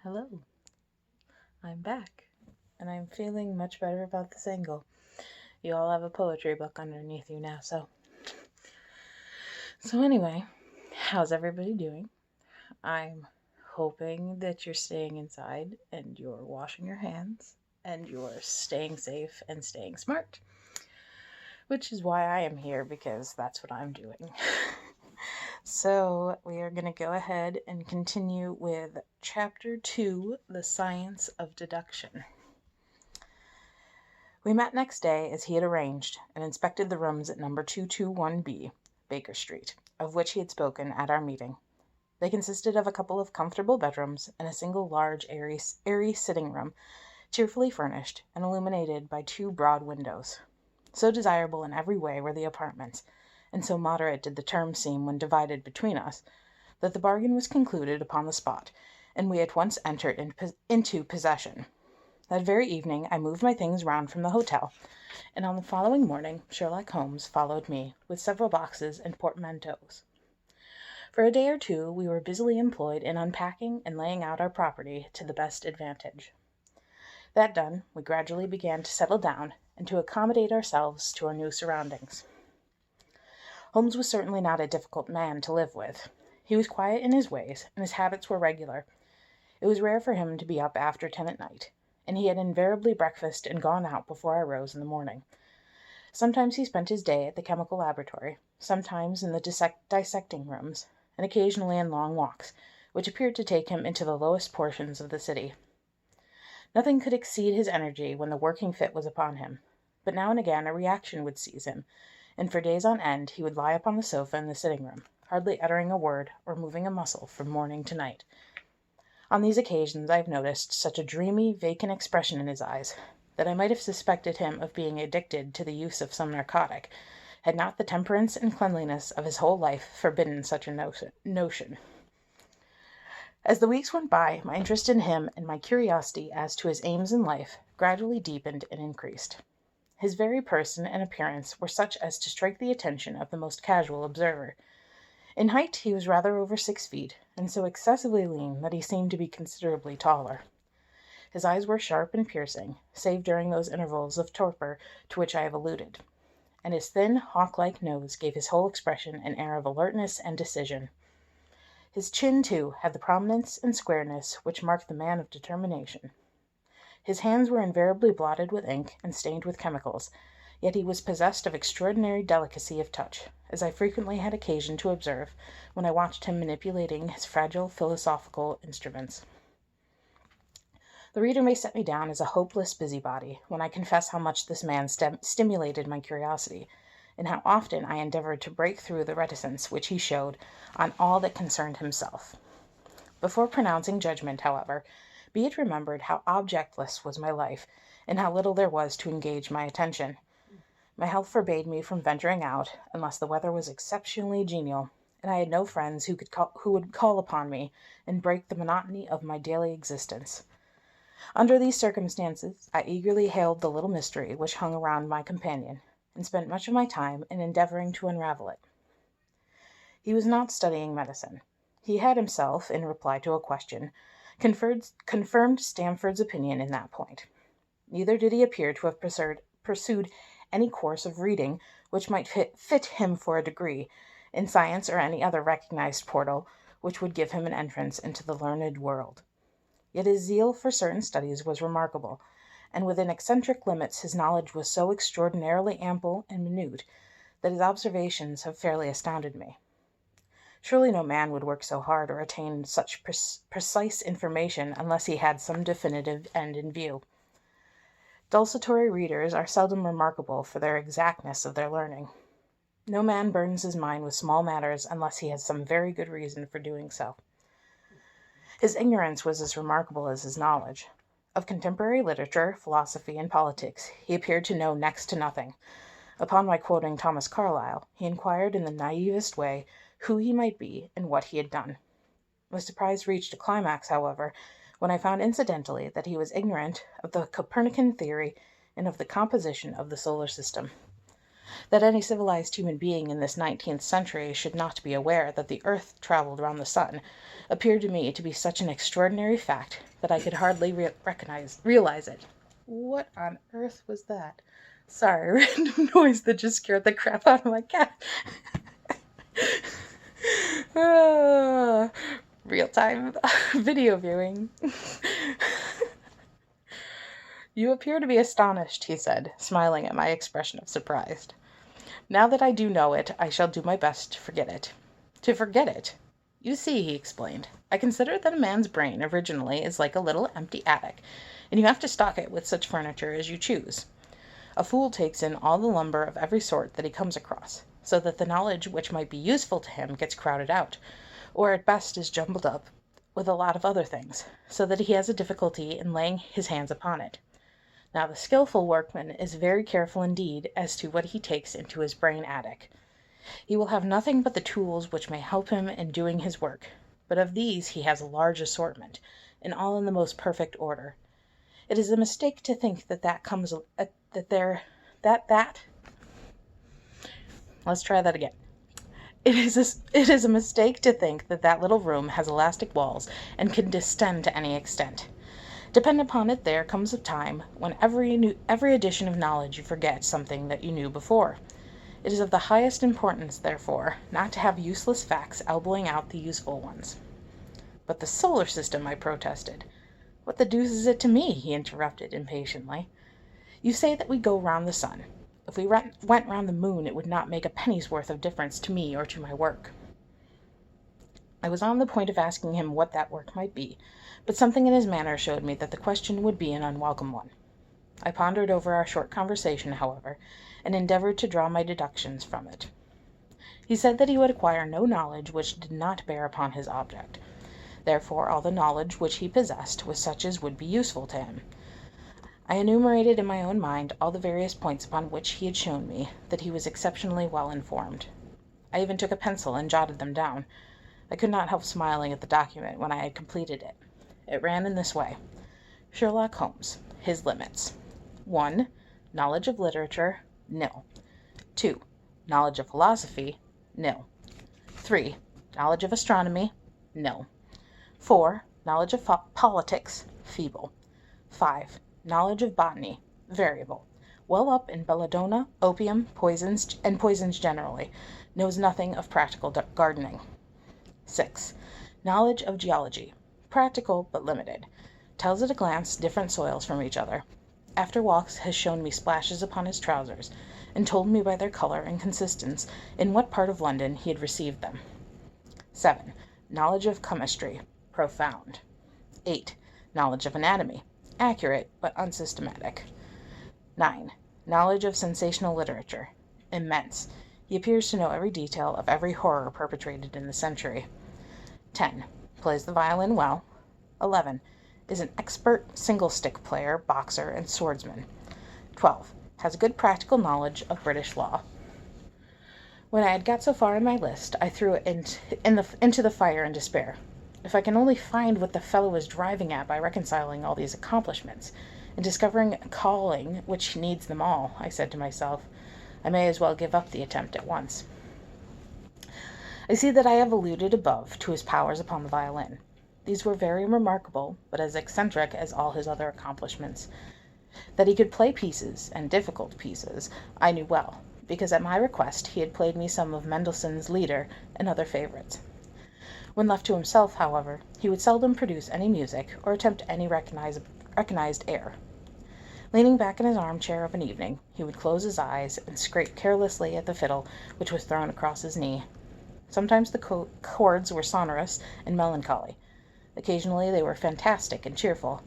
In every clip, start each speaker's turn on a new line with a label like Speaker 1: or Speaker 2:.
Speaker 1: Hello, I'm back, and I'm feeling much better about this angle. You all have a poetry book underneath you now, so anyway, how's everybody doing? I'm hoping that you're staying inside and you're washing your hands and you're staying safe and staying smart, which is why I am here, because that's what I'm doing. So we are going to go ahead and continue with Chapter 2, The Science of Deduction. We met next day as he had arranged, and inspected the rooms at number 221B, Baker Street, of which he had spoken at our meeting. They consisted of a couple of comfortable bedrooms and a single large, airy sitting room, cheerfully furnished and illuminated by two broad windows. So desirable in every way were the apartments, and so moderate did the terms seem when divided between us, that the bargain was concluded upon the spot, and we at once entered into possession. That very evening I moved my things round from the hotel, and on the following morning Sherlock Holmes followed me, with several boxes and portmanteaus. For a day or two we were busily employed in unpacking and laying out our property to the best advantage. That done, we gradually began to settle down, and to accommodate ourselves to our new surroundings. Holmes was certainly not a difficult man to live with. He was quiet in his ways, and his habits were regular. It was rare for him to be up after 10 at night, and he had invariably breakfasted and gone out before I rose in the morning. Sometimes he spent his day at the chemical laboratory, sometimes in the dissecting rooms, and occasionally in long walks, which appeared to take him into the lowest portions of the city. Nothing could exceed his energy when the working fit was upon him, but now and again a reaction would seize him, and for days on end he would lie upon the sofa in the sitting-room, hardly uttering a word or moving a muscle from morning to night. On these occasions I have noticed such a dreamy, vacant expression in his eyes, that I might have suspected him of being addicted to the use of some narcotic, had not the temperance and cleanliness of his whole life forbidden such a notion. As the weeks went by, my interest in him and my curiosity as to his aims in life gradually deepened and increased. His very person and appearance were such as to strike the attention of the most casual observer. In height he was rather over 6 feet, and so excessively lean that he seemed to be considerably taller. His eyes were sharp and piercing, save during those intervals of torpor to which I have alluded, and his thin, hawk-like nose gave his whole expression an air of alertness and decision. His chin, too, had the prominence and squareness which mark the man of determination. His hands were invariably blotted with ink and stained with chemicals, yet he was possessed of extraordinary delicacy of touch, as I frequently had occasion to observe when I watched him manipulating his fragile philosophical instruments. The reader may set me down as a hopeless busybody when I confess how much this man stimulated my curiosity, and how often I endeavored to break through the reticence which he showed on all that concerned himself. Before pronouncing judgment, however, be it remembered how objectless was my life, and how little there was to engage my attention. My health forbade me from venturing out, unless the weather was exceptionally genial, and I had no friends who would call upon me and break the monotony of my daily existence. Under these circumstances, I eagerly hailed the little mystery which hung around my companion, and spent much of my time in endeavoring to unravel it. He was not studying medicine. He had himself, in reply to a question, confirmed Stamford's opinion in that point. Neither did he appear to have pursued any course of reading which might fit him for a degree in science or any other recognized portal which would give him an entrance into the learned world. Yet his zeal for certain studies was remarkable, and within eccentric limits his knowledge was so extraordinarily ample and minute that his observations have fairly astounded me. Surely no man would work so hard or attain such precise information unless he had some definitive end in view. Desultory readers are seldom remarkable for their exactness of their learning. No man burdens his mind with small matters unless he has some very good reason for doing so. His ignorance was as remarkable as his knowledge. Of contemporary literature, philosophy, and politics he appeared to know next to nothing. Upon my quoting Thomas Carlyle, he inquired in the naivest way who he might be and what he had done. My surprise reached a climax, however, when I found incidentally that he was ignorant of the Copernican theory and of the composition of the solar system. That any civilized human being in this 19th century should not be aware that the earth travelled round the sun appeared to me to be such an extraordinary fact that I could hardly realize it. What on earth was that? Sorry, random noise that just scared the crap out of my cat. Real-time video viewing. You appear to be astonished, he said, smiling at my expression of surprise. Now that I do know it, I shall do my best to forget it. To forget it? You see, he explained, I consider that a man's brain originally is like a little empty attic, and you have to stock it with such furniture as you choose. A fool takes in all the lumber of every sort that he comes across, so that the knowledge which might be useful to him gets crowded out, or at best is jumbled up with a lot of other things, so that he has a difficulty in laying his hands upon it. Now the skilful workman is very careful indeed as to what he takes into his brain attic. He will have nothing but the tools which may help him in doing his work, but of these he has a large assortment, and all in the most perfect order. It is a mistake to think Let's try that again. It is a mistake to think that little room has elastic walls and can distend to any extent. Depend upon it, there comes a time when every addition of knowledge you forget something that you knew before. It is of the highest importance, therefore, not to have useless facts elbowing out the useful ones. But the solar system, I protested. What the deuce is it to me? He interrupted impatiently. You say that we go round the sun. If we went round the moon, it would not make a penny's worth of difference to me or to my work. I was on the point of asking him what that work might be, but something in his manner showed me that the question would be an unwelcome one. I pondered over our short conversation, however, and endeavoured to draw my deductions from it. He said that he would acquire no knowledge which did not bear upon his object. Therefore all the knowledge which he possessed was such as would be useful to him. I enumerated in my own mind all the various points upon which he had shown me that he was exceptionally well informed. I even took a pencil and jotted them down. I could not help smiling at the document when I had completed it. It ran in this way. Sherlock Holmes, his limits. 1. Knowledge of literature, nil. 2. Knowledge of philosophy, nil. 3. Knowledge of astronomy, nil. 4. Knowledge of politics, feeble. 5. Knowledge of botany, variable. Well up in belladonna, opium, poisons generally. Knows nothing of practical gardening. 6. Knowledge of geology, practical but limited. Tells at a glance different soils from each other. After walks has shown me splashes upon his trousers, and told me by their colour and consistence in what part of London he had received them. 7. Knowledge of chemistry, profound. 8. Knowledge of anatomy, accurate but unsystematic. 9. Knowledge of sensational literature, immense. He appears to know every detail of every horror perpetrated in the century. 10. Plays the violin well. 11. Is an expert single-stick player, boxer, and swordsman. 12. Has a good practical knowledge of British law. When I had got so far in my list, I threw it into the fire in despair. If I can only find what the fellow is driving at by reconciling all these accomplishments, and discovering a calling which needs them all, I said to myself, I may as well give up the attempt at once. I see that I have alluded above to his powers upon the violin. These were very remarkable, but as eccentric as all his other accomplishments. That he could play pieces, and difficult pieces, I knew well, because at my request he had played me some of Mendelssohn's Lieder and other favourites. When left to himself, however, he would seldom produce any music or attempt any recognized air. Leaning back in his armchair of an evening, he would close his eyes and scrape carelessly at the fiddle which was thrown across his knee. Sometimes the chords were sonorous and melancholy. Occasionally they were fantastic and cheerful.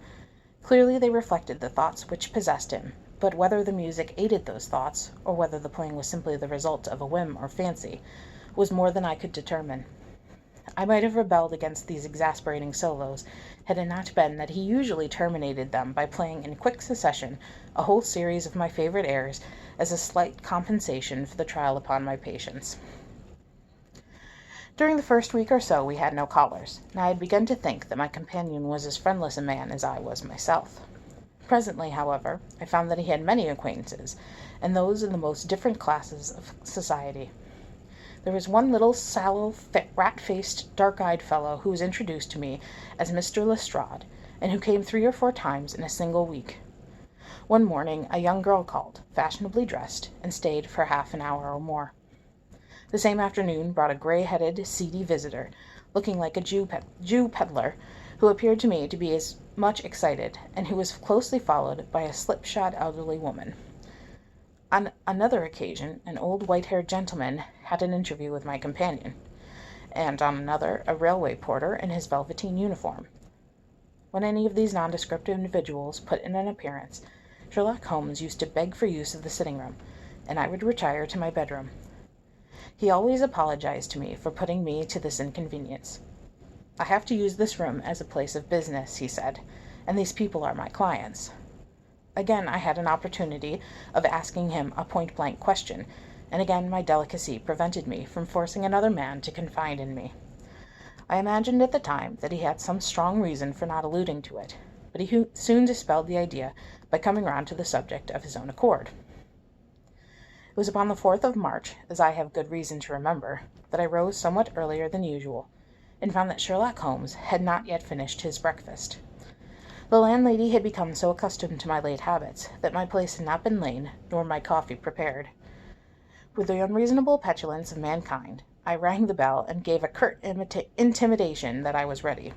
Speaker 1: Clearly they reflected the thoughts which possessed him, but whether the music aided those thoughts, or whether the playing was simply the result of a whim or fancy, was more than I could determine. I might have rebelled against these exasperating solos, had it not been that he usually terminated them by playing in quick succession a whole series of my favourite airs as a slight compensation for the trial upon my patience. During the first week or so we had no callers, and I had begun to think that my companion was as friendless a man as I was myself. Presently, however, I found that he had many acquaintances, and those in the most different classes of society. There was one little sallow, rat-faced, dark-eyed fellow who was introduced to me as Mr. Lestrade, and who came 3 or 4 times in a single week. One morning a young girl called, fashionably dressed, and stayed for half an hour or more. The same afternoon brought a grey-headed, seedy visitor, looking like a Jew peddler, who appeared to me to be as much excited, and who was closely followed by a slipshod elderly woman. On another occasion an old white-haired gentleman had an interview with my companion, and on another a railway porter in his velveteen uniform. When any of these nondescript individuals put in an appearance, Sherlock Holmes used to beg for use of the sitting-room, and I would retire to my bedroom. He always apologized to me for putting me to this inconvenience. "I have to use this room as a place of business," he said, "and these people are my clients." Again I had an opportunity of asking him a point-blank question, and again my delicacy prevented me from forcing another man to confide in me. I imagined at the time that he had some strong reason for not alluding to it, but he soon dispelled the idea by coming round to the subject of his own accord. It was upon the 4th of March, as I have good reason to remember, that I rose somewhat earlier than usual, and found that Sherlock Holmes had not yet finished his breakfast. The landlady had become so accustomed to my late habits that my place had not been laid, nor my coffee prepared. With the unreasonable petulance of mankind, I rang the bell and gave a curt intimation that I was ready.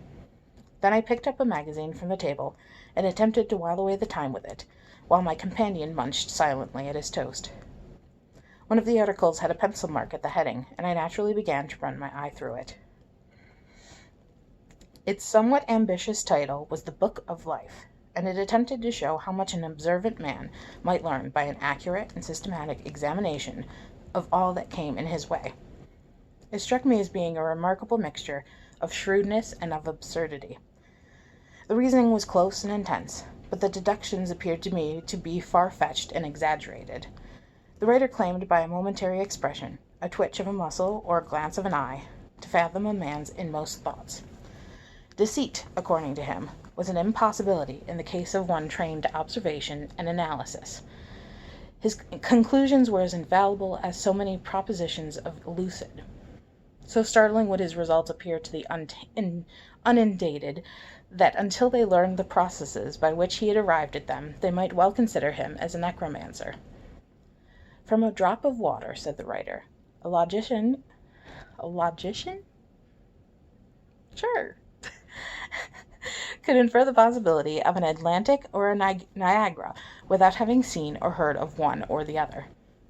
Speaker 1: Then I picked up a magazine from the table and attempted to while away the time with it, while my companion munched silently at his toast. One of the articles had a pencil mark at the heading, and I naturally began to run my eye through it. Its somewhat ambitious title was The Book of Life, and it attempted to show how much an observant man might learn by an accurate and systematic examination of all that came in his way. It struck me as being a remarkable mixture of shrewdness and of absurdity. The reasoning was close and intense, but the deductions appeared to me to be far-fetched and exaggerated. The writer claimed by a momentary expression, a twitch of a muscle or a glance of an eye, to fathom a man's inmost thoughts. Deceit, according to him, was an impossibility in the case of one trained to observation and analysis. His conclusions were as infallible as so many propositions of lucid. So startling would his results appear to the unindated, that until they learned the processes by which he had arrived at them, they might well consider him as a necromancer. "From a drop of water," said the writer, "a logician? Sure. Could infer the possibility of an Atlantic or a Niagara without having seen or heard of one or the other.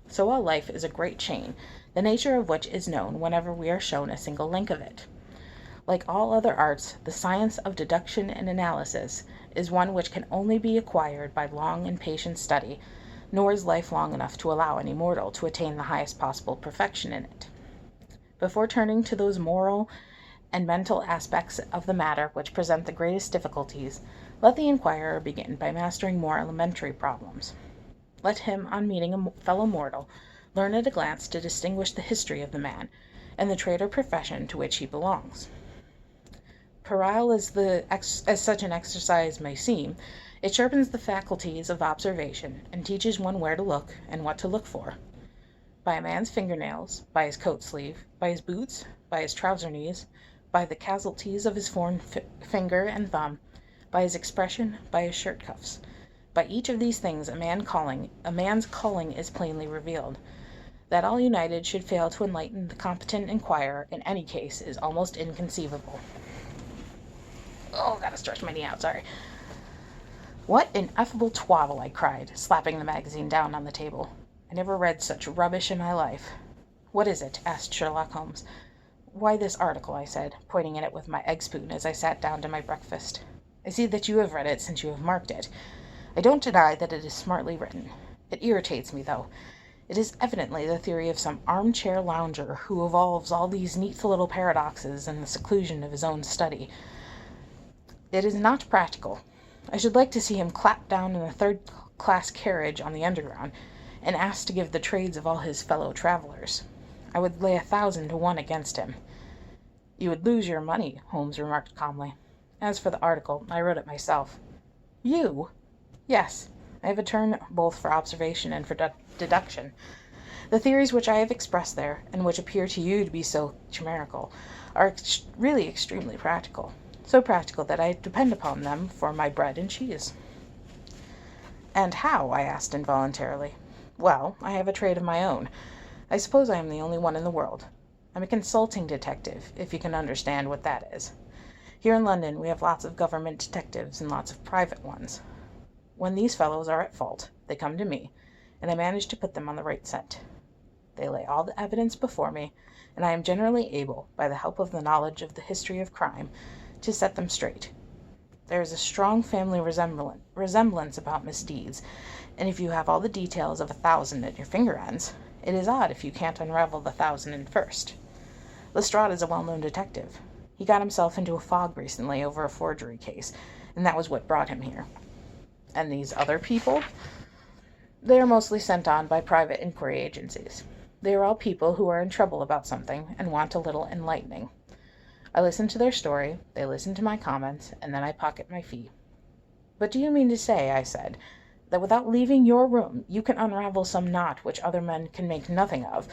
Speaker 1: So all life is a great chain, the nature of which is known whenever we are shown a single link of it. Like all other arts, the science of deduction and analysis is one which can only be acquired by long and patient study, nor is life long enough to allow any mortal to attain the highest possible perfection in it. Before turning to those moral and mental aspects of the matter which present the greatest difficulties, let the inquirer begin by mastering more elementary problems. Let him, on meeting a fellow mortal, learn at a glance to distinguish the history of the man, and the trade or profession to which he belongs. Puerile as such an exercise may seem, it sharpens the faculties of observation, and teaches one where to look and what to look for. By a man's fingernails, by his coat sleeve, by his boots, by his trouser knees, by the casualties of his finger and thumb, by his expression, by his shirt cuffs. By each of these things a man's calling is plainly revealed. That all united should fail to enlighten the competent inquirer in any case is almost inconceivable. Oh, gotta stretch my knee out, sorry. "What ineffable twaddle!" I cried, slapping the magazine down on the table. "I never read such rubbish in my life." "What is it?" asked Sherlock Holmes. "Why, this article," I said, pointing at it with my egg spoon as I sat down to my breakfast. "I see that you have read it since you have marked it. I don't deny that it is smartly written. It irritates me, though. It is evidently the theory of some armchair lounger who evolves all these neat little paradoxes in the seclusion of his own study. It is not practical. I should like to see him clapped down in a third-class carriage on the Underground, and asked to give the trades of all his fellow-travellers. I would lay 1,000 to 1 against him." "You would lose your money," Holmes remarked calmly. "As for the article, I wrote it myself." "You?" Yes, I have a turn both for observation and for deduction. The theories which I have expressed there, and which appear to you to be so chimerical, are really extremely practical. So practical that I depend upon them for my bread and cheese. And how? I asked involuntarily. Well, I have a trade of my own. I suppose I am the only one in the world. I'm a consulting detective, if you can understand what that is. Here in London we have lots of government detectives and lots of private ones. When these fellows are at fault, they come to me, and I manage to put them on the right scent. They lay all the evidence before me, and I am generally able, by the help of the knowledge of the history of crime, to set them straight. There is a strong family resemblance about misdeeds, and if you have all the details of 1,000 at your finger ends, it is odd if you can't unravel the 1,000th first. Lestrade is a well-known detective. He got himself into a fog recently over a forgery case, and that was what brought him here. And these other people? They are mostly sent on by private inquiry agencies. They are all people who are in trouble about something and want a little enlightening. I listen to their story, they listen to my comments, and then I pocket my fee. But do you mean to say, I said, that without leaving your room you can unravel some knot which other men can make nothing of,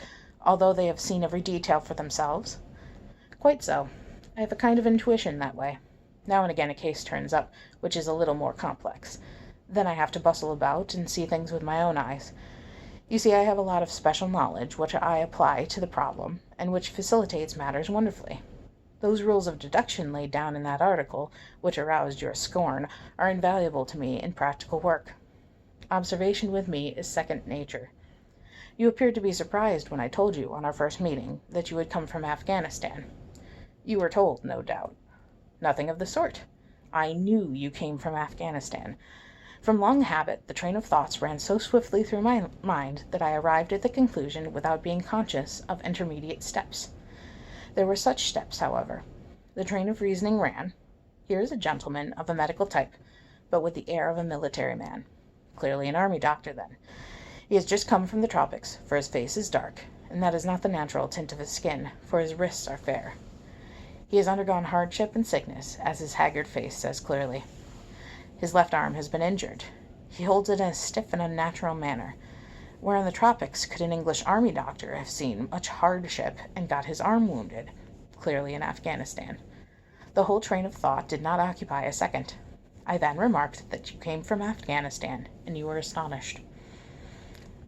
Speaker 1: although they have seen every detail for themselves? Quite so. I have a kind of intuition that way. Now and again a case turns up, which is a little more complex. Then I have to bustle about and see things with my own eyes. You see, I have a lot of special knowledge which I apply to the problem, and which facilitates matters wonderfully. Those rules of deduction laid down in that article, which aroused your scorn, are invaluable to me in practical work. Observation with me is second nature. You appeared to be surprised when I told you, on our first meeting, that you had come from Afghanistan. You were told, no doubt. Nothing of the sort. I knew you came from Afghanistan. From long habit, the train of thoughts ran so swiftly through my mind that I arrived at the conclusion without being conscious of intermediate steps. There were such steps, however. The train of reasoning ran: here is a gentleman of a medical type, but with the air of a military man. Clearly an army doctor, then. He has just come from the tropics, for his face is dark, and that is not the natural tint of his skin, for his wrists are fair. He has undergone hardship and sickness, as his haggard face says clearly. His left arm has been injured. He holds it in a stiff and unnatural manner. Where in the tropics could an English army doctor have seen much hardship and got his arm wounded? Clearly in Afghanistan. The whole train of thought did not occupy a second. I then remarked that you came from Afghanistan, and you were astonished.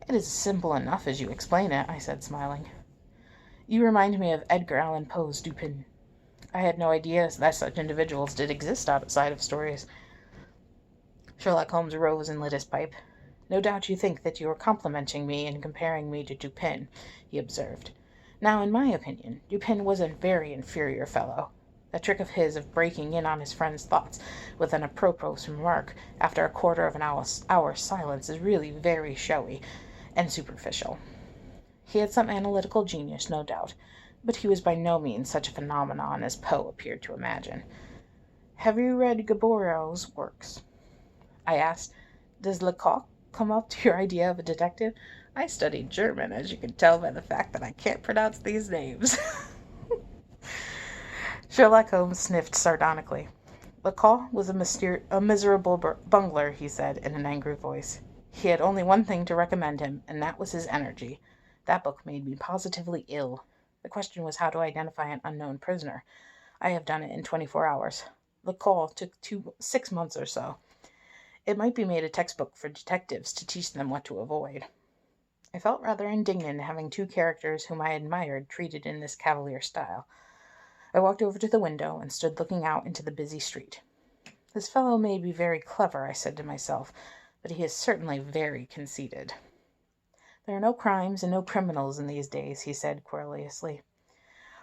Speaker 1: It is simple enough as you explain it, I said, smiling. You remind me of Edgar Allan Poe's Dupin. I had no idea that such individuals did exist outside of stories. Sherlock Holmes rose and lit his pipe. No doubt you think that you are complimenting me in comparing me to Dupin, he observed. Now, in my opinion, Dupin was a very inferior fellow. That trick of his of breaking in on his friend's thoughts with an apropos remark after a quarter of an hour's silence is really very showy and superficial. He had some analytical genius, no doubt, but he was by no means such a phenomenon as Poe appeared to imagine. Have you read Gaboriau's works? I asked. Does Lecoq come up to your idea of a detective? I studied German, as you can tell by the fact that I can't pronounce these names. Sherlock Holmes sniffed sardonically. Lecoq was a miserable bungler, he said in an angry voice. He had only one thing to recommend him, and that was his energy. That book made me positively ill. The question was how to identify an unknown prisoner. I have done it in 24 hours. Lecoq took 6 months or so. It might be made a textbook for detectives to teach them what to avoid. I felt rather indignant having two characters whom I admired treated in this cavalier style. I walked over to the window and stood looking out into the busy street. This fellow may be very clever, I said to myself, but he is certainly very conceited. There are no crimes and no criminals in these days, he said querulously.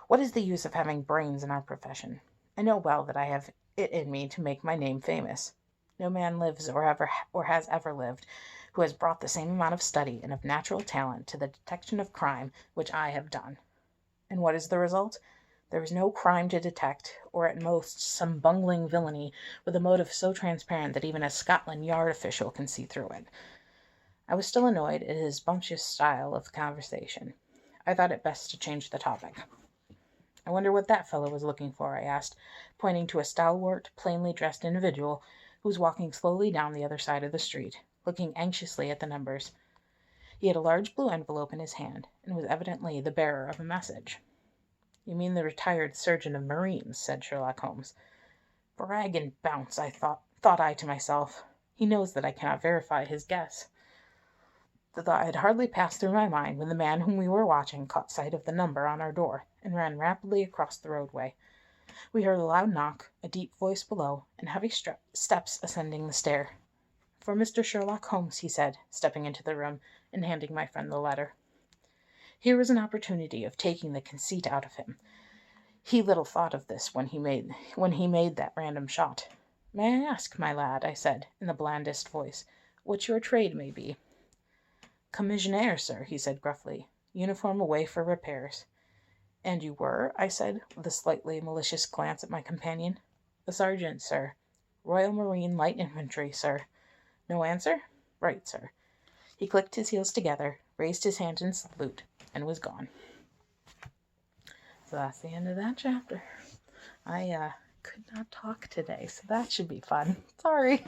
Speaker 1: What is the use of having brains in our profession? I know well that I have it in me to make my name famous. No man lives or has ever lived who has brought the same amount of study and of natural talent to the detection of crime which I have done. And what is the result? There is no crime to detect, or at most some bungling villainy with a motive so transparent that even a Scotland Yard official can see through it. I was still annoyed at his bumptious style of conversation. I thought it best to change the topic. I wonder what that fellow was looking for, I asked, pointing to a stalwart, plainly dressed individual who was walking slowly down the other side of the street, looking anxiously at the numbers. He had a large blue envelope in his hand, and was evidently the bearer of a message. "You mean the retired surgeon of marines," said Sherlock Holmes. "Brag and bounce," thought I to myself. "He knows that I cannot verify his guess." The thought had hardly passed through my mind when the man whom we were watching caught sight of the number on our door, and ran rapidly across the roadway. We heard a loud knock, a deep voice below, and heavy steps ascending the stair. "For Mr. Sherlock Holmes," he said, stepping into the room, and handing my friend the letter. Here was an opportunity of taking the conceit out of him. He little thought of this when he made that random shot. "May I ask, my lad," I said, in the blandest voice, "what your trade may be?" "Commissionaire, sir," he said gruffly. "Uniform away for repairs." "And you were?" I said, with a slightly malicious glance at my companion. "A sergeant, sir. Royal Marine Light Infantry, sir. No answer? Right, sir." He clicked his heels together, raised his hand in salute, and was gone. So that's the end of that chapter. I could not talk today, so that should be fun. Sorry.